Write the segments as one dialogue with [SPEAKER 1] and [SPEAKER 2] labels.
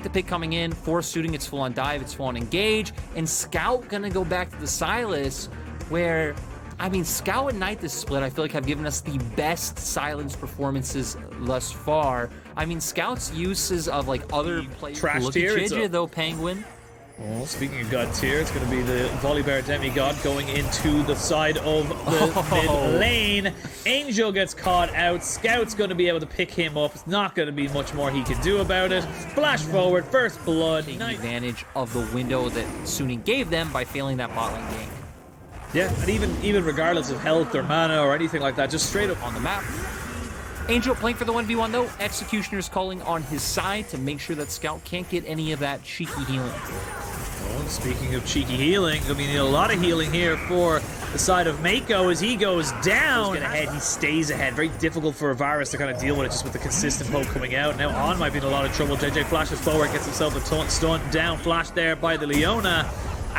[SPEAKER 1] The pick coming in, Force shooting its full on dive, its full on engage, and Scout gonna go back to the Silas, where, I mean, Scout and Knight this split, I feel like have given us the best silence performances thus far. I mean, Scout's uses of like other players.
[SPEAKER 2] Trash
[SPEAKER 1] Look
[SPEAKER 2] tier,
[SPEAKER 1] at JJ though, Penguin.
[SPEAKER 2] Well, speaking of God tier, it's going to be the Volibear Demigod going into the side of the mid lane. Angel gets caught out. Scout's going to be able to pick him up. It's not going to be much more he can do about it. Flash forward, first blood.
[SPEAKER 1] Taking advantage of the window that Suning gave them by failing that bot lane gank.
[SPEAKER 2] Yeah, and even regardless of health or mana or anything like that, just straight up
[SPEAKER 1] on the map. Angel playing for the 1v1 though. Executioner's calling on his side to make sure that Scout can't get any of that cheeky healing.
[SPEAKER 2] Well, speaking of cheeky healing, I mean, a lot of healing here for the side of Mako as he goes down. Get ahead, he stays ahead. Very difficult for Varus to kind of deal with it just with the consistent poke coming out. Now On might be in a lot of trouble. JJ flashes forward, gets himself a stun down flash there by the Leona.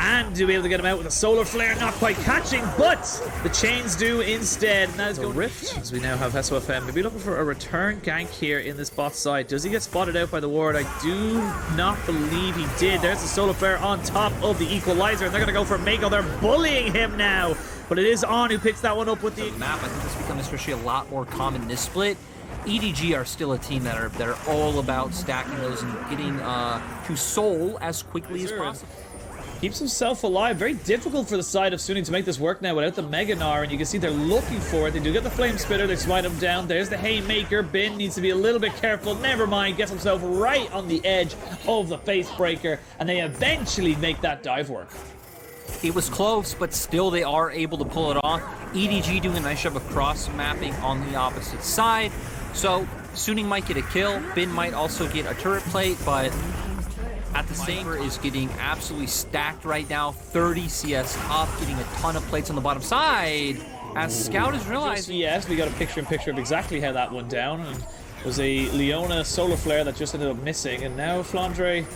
[SPEAKER 2] And to be able to get him out with a solar flare, not quite catching, but the chains do instead. And that is going Rift, as we now have SOFM. Maybe looking for a return gank here in this bot side. Does he get spotted out by the ward? I do not believe he did. There's the solar flare on top of the equalizer, and they're going to go for Mako. They're bullying him now, but it is On who picks that one up with the
[SPEAKER 1] map. I think this becomes especially a lot more common this split. EDG are still a team that are all about stacking those and getting to soul as quickly as possible.
[SPEAKER 2] Keeps himself alive. Very difficult for the side of Suning to make this work now without the Mega Gnar, and you can see they're looking for it. They do get the Flame Spitter, they smite him down. There's the Haymaker. Bin needs to be a little bit careful. Never mind, gets himself right on the edge of the Face Breaker, and they eventually make that dive work.
[SPEAKER 1] It was close, but still they are able to pull it off. EDG doing a nice job of cross-mapping on the opposite side. So Suning might get a kill. Bin might also get a turret plate, but at the same time, is getting absolutely stacked right now. 30 CS up, getting a ton of plates on the bottom side. As Scout is realizing,
[SPEAKER 2] yes, we got a picture-in-picture of exactly how that went down. And it was a Leona solar flare that just ended up missing, and now Flandre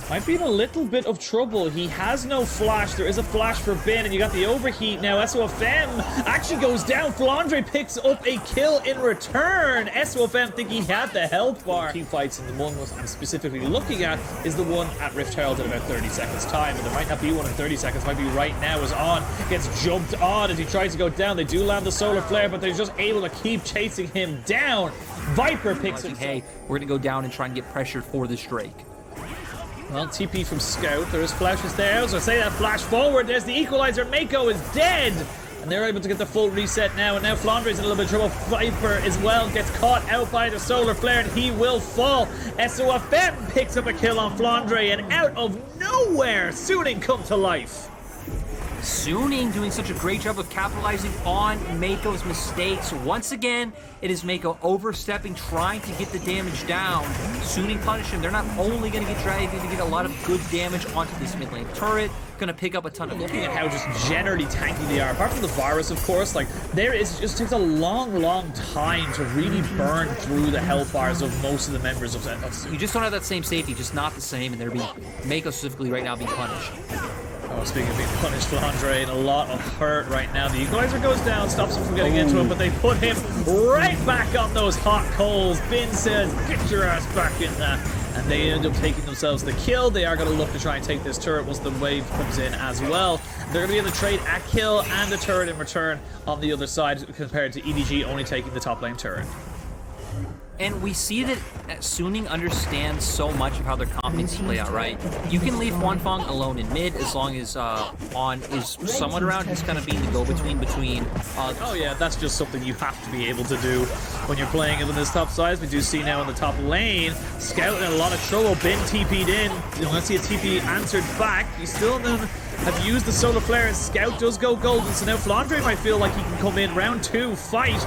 [SPEAKER 2] might be in a little bit of trouble. He has no flash. There is a flash for Bin, and you got the overheat now. SOFM actually goes down. Flandre picks up a kill in return. SOFM think he had the health bar. Team fights, and the one I'm specifically looking at is the one at Rift Herald in about 30 seconds time, and there might not be one in 30 seconds. Might be right now as On gets jumped on as he tries to go down. They do land the solar flare, but they're just able to keep chasing him down. Viper picks him.
[SPEAKER 1] Hey, we're gonna go down and try and get pressured for this Drake.
[SPEAKER 2] Well, TP from Scout. There is flashes there. As I say that flash forward, there's the equalizer. Mako is dead. And they're able to get the full reset now. And now Flandre's in a little bit of trouble. Viper as well gets caught out by the solar flare, and he will fall. SOFM picks up a kill on Flandre, and out of nowhere, Suning come to life.
[SPEAKER 1] Suning doing such a great job of capitalizing on Mako's mistakes. Once again, it is Mako overstepping, trying to get the damage down. Suning punish him. They're not only going to get dragged, they're going to get a lot of good damage onto this mid lane turret. Going to pick up a ton of
[SPEAKER 2] looking at how just generally tanky they are. Apart from the Varus, of course, like it just takes a long time to really burn through the health bars of most of the members of
[SPEAKER 1] You just don't have that same safety, just not the same, and they're being Mako specifically right now being punished.
[SPEAKER 2] Oh, speaking of being punished, Flandre in a lot of hurt right now. The equalizer goes down, stops him from getting into it, but they put him right back on those hot coals. Bin says, get your ass back in that. And they end up taking themselves the kill. They are going to look to try and take this turret once the wave comes in as well. They're going to be able to trade a kill and a turret in return on the other side, compared to EDG only taking the top lane turret.
[SPEAKER 1] And we see that Suning understands so much of how their competencies play out, right? You can leave Wanfeng alone in mid as long as On is somewhat around. He's kind of being the go-between between...
[SPEAKER 2] oh yeah, that's just something you have to be able to do when you're playing in this top size. We do see now in the top lane, Scout in a lot of trouble. Bin TP'd in. You don't see a TP answered back. He still doesn't have used the solar flare, and Scout does go golden. So now Flandre might feel like he can come in round 2, fight.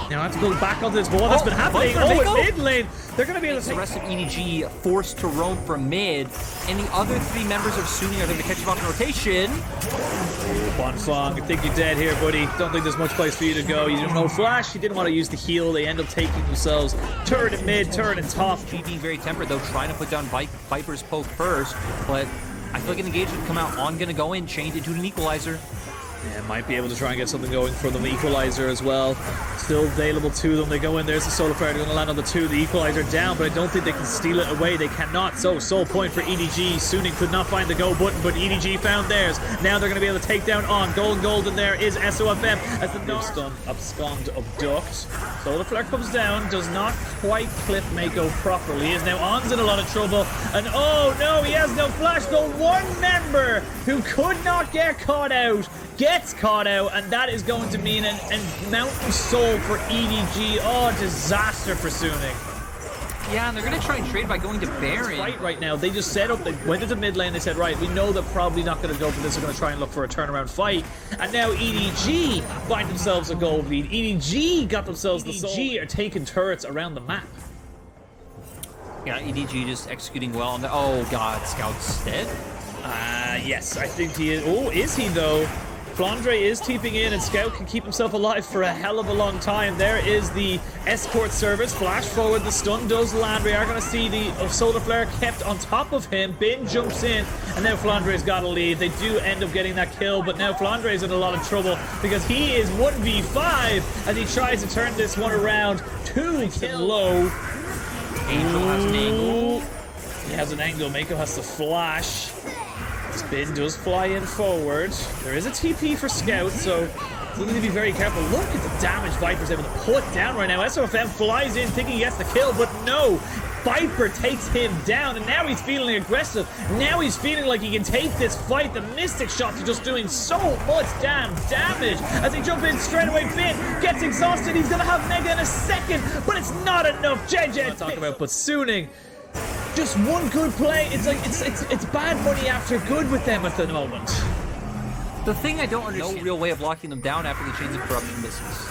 [SPEAKER 2] Now I have to go back onto this wall. That's been happening. Oh, in mid lane. They're going to be able to
[SPEAKER 1] the rest of EDG forced to roam from mid, and the other 3 members of Suning are going to catch him off in rotation.
[SPEAKER 2] Wanfeng, I think you're dead here, buddy. Don't think there's much place for you to go. You don't know flash. You didn't want to use the heal. They end up taking themselves turret in mid, turret in top.
[SPEAKER 1] Being very tempered though, trying to put down Viper's poke first, but I feel like an engagement come out. On going to go in, change it to an equalizer.
[SPEAKER 2] Yeah, might be able to try and get something going for them. Equalizer as well. Still available to them. They go in. There's the Solar Flare. They're going to land on the 2. The Equalizer down, but I don't think they can steal it away. They cannot. So, soul point for EDG. Suning could not find the go button, but EDG found theirs. Now they're going to be able to take down on. Golden there is SOFM as the abscond abduct. Solar Flare comes down. Does not quite clip Mako properly. Is now On's in a lot of trouble. And oh no, he has no flash. The one member who could not get caught out gets caught out, and that is going to mean an mountain soul for EDG. Oh, disaster for Suning.
[SPEAKER 1] Yeah, and they're going to try and trade by going to Baron.
[SPEAKER 2] Right now, they just set up, they went into mid lane, they said, right, we know they're probably not going to go for this, they're going to try and look for a turnaround fight. And now EDG find themselves a gold lead. EDG got themselves the soul. EDG are taking turrets around the map.
[SPEAKER 1] Yeah, EDG just executing well on the... Oh, God, Scout's dead?
[SPEAKER 2] Yes, I think he is. Oh, is he, though? Flandre is TPing in, and Scout can keep himself alive for a hell of a long time. There is the escort service. Flash forward, the stun does land. We are going to see the Solar Flare kept on top of him. Bin jumps in, and now Flandre's got to leave. They do end up getting that kill, but now Flandre's in a lot of trouble because he is 1v5 as he tries to turn this one around. 2 kills low.
[SPEAKER 1] Angel has an angle.
[SPEAKER 2] He has an angle. Mako has to flash. Spin does fly in forward. There is a TP for Scout, so we need to be very careful. Look at the damage Viper's able to put down right now. SOFM flies in thinking he gets the kill, but no. Viper takes him down, and now he's feeling aggressive. Now he's feeling like he can take this fight. The Mystic shots are just doing so much damn damage. As they jump in straight away, Bin gets exhausted. He's going to have Mega in a second, but it's not enough. JJ talk about, but Suning, just one good play. It's like it's bad money after good with them at the moment.
[SPEAKER 1] The thing I don't understand, no real way of locking them down after the Chains of Corruption misses.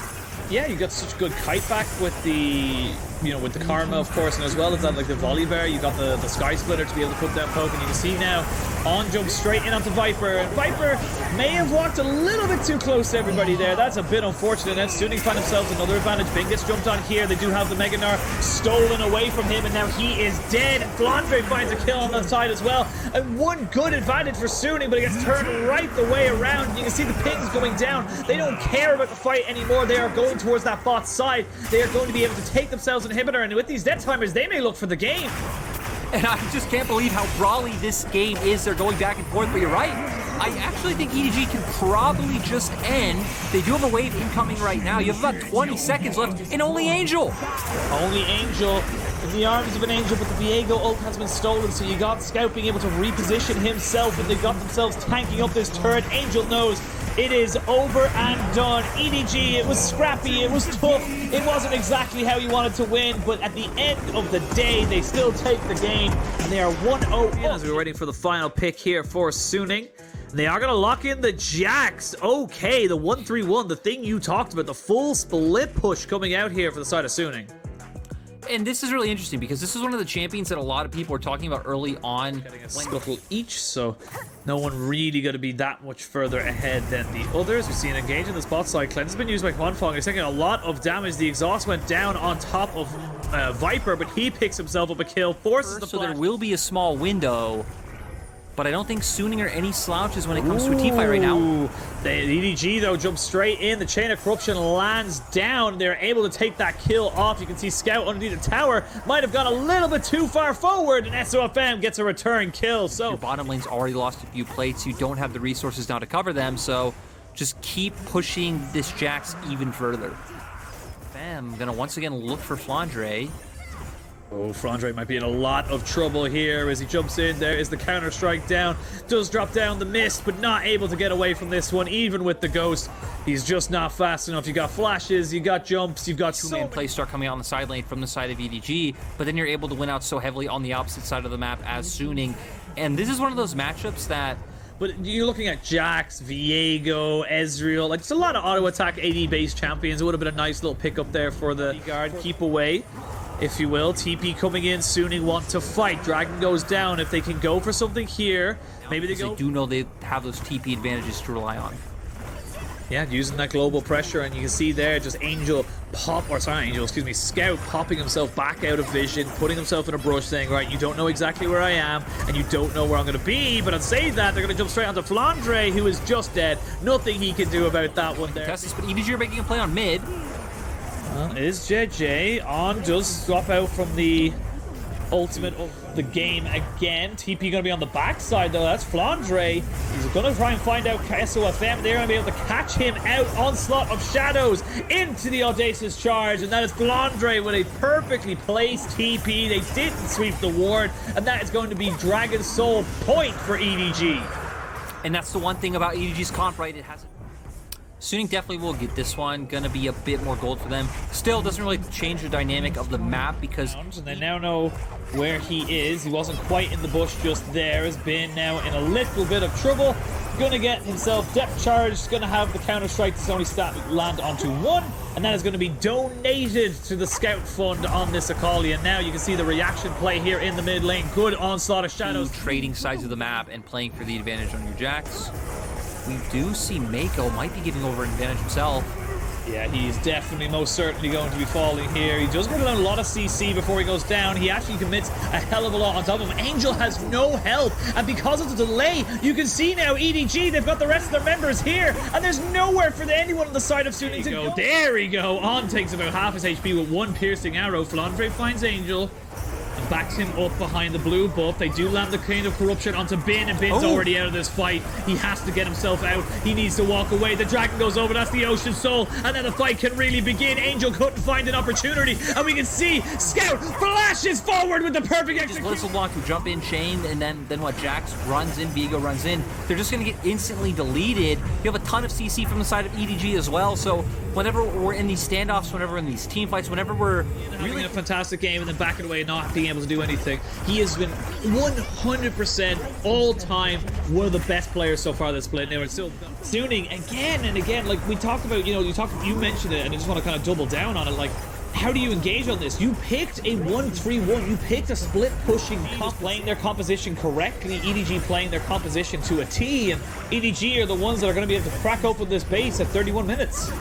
[SPEAKER 2] Yeah, you got such good kite back with the, with the Karma, of course, and as well as that, like the Volley Bear, you got the Sky Splitter to be able to put down poke, and you can see now, On jumps straight in onto Viper, and Viper may have walked a little bit too close to everybody there. That's a bit unfortunate, and Suning find themselves another advantage. Bing gets jumped on here. They do have the Mega Gnar stolen away from him, and now he is dead. Flandre finds a kill on the side as well, and one good advantage for Suning, but it gets turned right the way around. You can see the pings going down. They don't care about the fight anymore. They are going towards that bot side. They are going to be able to take themselves an inhibitor, and with these death timers, they may look for the game.
[SPEAKER 1] And I just can't believe how brawly this game is. They're going back and forth, but you're right. I actually think EDG can probably just end. They do have a wave incoming right now. You have about 20 seconds left, and only Angel.
[SPEAKER 2] Only Angel in the arms of an Angel, but the Viego ult has been stolen, so you got Scout being able to reposition himself, and they got themselves tanking up this turret. Angel knows it is over and done. EDG, it was scrappy, it was tough, it wasn't exactly how you wanted to win, but at the end of the day, they still take the game, and they are 1-0. As we're waiting for the final pick here for Suning, they are going to lock in the Jax. Okay, the 1-3-1, the thing you talked about, the full split push coming out here for the side of Suning.
[SPEAKER 1] And this is really interesting because this is one of the champions that a lot of people are talking about early on.
[SPEAKER 2] Getting a scuttle each, so no one really going to be that much further ahead than the others. We see an engage in the spot side. Cleanse has been used by Quanfong. He's taking a lot of damage. The exhaust went down on top of Viper, but he picks himself up a kill, forces the flash.
[SPEAKER 1] So there will be a small window, but I don't think Suning are any slouches when it comes to a team fight right now.
[SPEAKER 2] The EDG, though, jumps straight in. The Chain of Corruption lands down. They're able to take that kill off. You can see Scout underneath the tower might have gone a little bit too far forward, and SOFM gets a return kill. So
[SPEAKER 1] your bottom lane's already lost a few plates. You don't have the resources now to cover them, so just keep pushing this Jax even further. Bam, gonna once again look for Flandre.
[SPEAKER 2] Oh, Flandre might be in a lot of trouble here as he jumps in. There is the counter-strike down. Does drop down the mist, but not able to get away from this one, even with the Ghost. He's just not fast enough. You got flashes, you got jumps, you've got
[SPEAKER 1] two-man plays start coming out on the side lane from the side of EDG, but then you're able to win out so heavily on the opposite side of the map as Suning. And this is one of those matchups that...
[SPEAKER 2] But you're looking at Jax, Viego, Ezreal. Like, it's a lot of auto-attack AD-based champions. It would have been a nice little pickup there for the guard. Keep away, if you will. TP coming in, Suning want to fight. Dragon goes down. If they can go for something here, maybe they go.
[SPEAKER 1] They do know they have those TP advantages to rely on.
[SPEAKER 2] Yeah, using that global pressure, and you can see there just Scout popping himself back out of vision, putting himself in a brush, saying, right, you don't know exactly where I am, and you don't know where I'm going to be, but I'd say that they're going to jump straight onto Flandre, who is just dead. Nothing he can do about that one there.
[SPEAKER 1] But EDG are making a play on mid.
[SPEAKER 2] Well, is JJ on, does drop out from the ultimate of the game again. TP going to be on the backside though. That's Flandre. He's going to try and find out SOFM. They're going to be able to catch him out. Onslaught of Shadows into the audacious charge, and that is Flandre with a perfectly placed TP. They didn't sweep the ward, and that is going to be Dragon Soul point for EDG.
[SPEAKER 1] And that's the one thing about EDG's comp, right? It hasn't. Suning definitely will get this one. Gonna be a bit more gold for them. Still doesn't really change the dynamic of the map because...
[SPEAKER 2] And they now know where he is. He wasn't quite in the bush just there. Has been now in a little bit of trouble. Gonna get himself depth charged. Gonna have the counter-strike to only land onto one. And that is going to be donated to the Scout Fund on this Akali. And now you can see the reaction play here in the mid lane. Good onslaught of Shadows.
[SPEAKER 1] Trading sides of the map and playing for the advantage on your Jax. We do see Mako might be giving over an advantage himself.
[SPEAKER 2] Yeah, he's definitely most certainly going to be falling here. He does get a lot of CC before he goes down. He actually commits a hell of a lot on top of him. Angel has no health, and because of the delay, you can see now EDG, they've got the rest of their members here, and there's nowhere for anyone on the side of Suning to go. There we go. On takes about half his HP with one piercing arrow. Flandre finds Angel and backs him up behind the blue buff. They do land the Kind of Corruption onto Bin, and Bin's already out of this fight. He has to get himself out. He needs to walk away. The dragon goes over. That's the Ocean Soul, and then the fight can really begin. Angel couldn't find an opportunity, and we can see Scout flashes forward with the perfect execution.
[SPEAKER 1] Just block to jump in chain, and then what? Jax runs in, Vigo runs in. They're just going to get instantly deleted. You have a ton of CC from the side of EDG as well, so whenever we're in these standoffs, whenever we're in these team fights, whenever we're
[SPEAKER 2] really a fantastic game and then backing away and not being able to do anything, he has been 100% all-time one of the best players so far this split. Now it's still Suning again and again, like we talked about, you mentioned it, and I just want to kind of double down on it. Like, how do you engage on this? You picked a 1-3-1. You picked a split pushing comp, playing their composition correctly. EDG playing their composition to a T, and EDG are the ones that are going to be able to crack open this base at 31 minutes.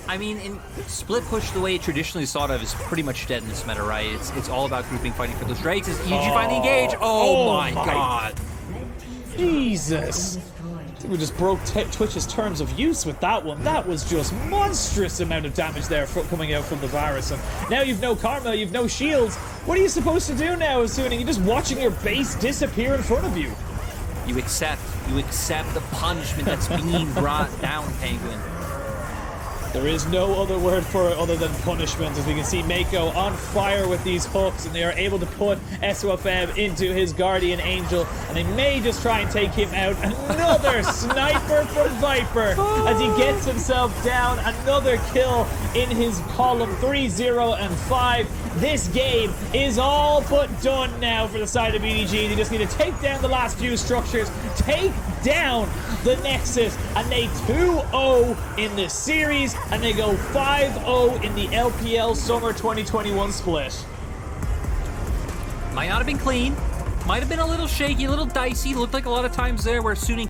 [SPEAKER 1] I mean, in split push, the way it traditionally is thought of, is pretty much dead in this meta, right? It's all about grouping, fighting for those drakes. Is EDG finally engage? Oh my god.
[SPEAKER 2] Jesus. We just broke Twitch's terms of use with that one. That was just monstrous amount of damage there coming out from the virus. And now you've no karma, you've no shields. What are you supposed to do now, Suning? You're just watching your base disappear in front of you.
[SPEAKER 1] You accept the punishment that's being brought down, Penguin.
[SPEAKER 2] There is no other word for it other than punishment, as we can see Mako on fire with these hooks, and they are able to put SOFM into his Guardian Angel, and they may just try and take him out. Another sniper from Viper as he gets himself down. Another kill in his column. 3-0 and 5. This game is all but done now for the side of EDG. They just need to take down the last few structures, take down the Nexus, and they 2-0 in this series, and they go 5-0 in the LPL Summer 2021 split.
[SPEAKER 1] Might not have been clean. Might have been a little shaky, a little dicey. Looked like a lot of times there where Suning